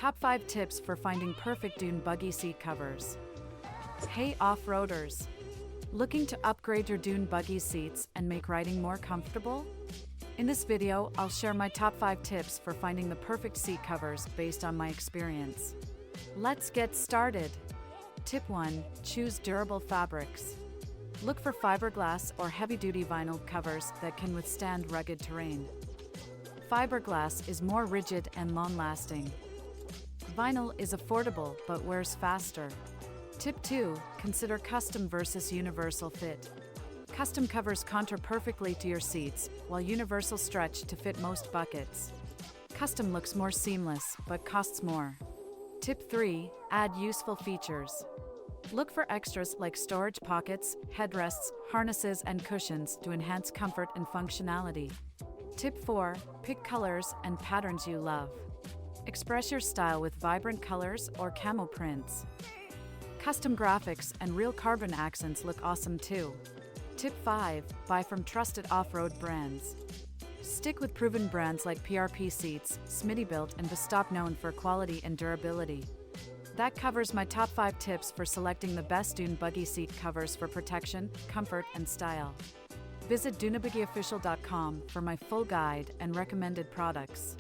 Top 5 tips for finding perfect Dune Buggy seat covers. Hey off-roaders! Looking to upgrade your Dune Buggy seats and make riding more comfortable? In this video, I'll share my top 5 tips for finding the perfect seat covers based on my experience. Let's get started! Tip 1. Choose durable fabrics. Look for fiberglass or heavy-duty vinyl covers that can withstand rugged terrain. Fiberglass is more rigid and long-lasting. Vinyl is affordable but wears faster. Tip 2. Consider custom versus universal fit. Custom covers contour perfectly to your seats, while universal stretch to fit most buckets. Custom looks more seamless, but costs more. Tip 3. Add useful features. Look for extras like storage pockets, headrests, harnesses, and cushions to enhance comfort and functionality. Tip 4. Pick colors and patterns you love. Express your style with vibrant colors or camo prints. Custom graphics and real carbon accents look awesome too. Tip 5. Buy from trusted off-road brands. Stick with proven brands like PRP Seats, Smittybilt, and Bestop, known for quality and durability. That covers my top 5 tips for selecting the best Dune Buggy seat covers for protection, comfort, and style. Visit DuneBuggyOfficial.com for my full guide and recommended products.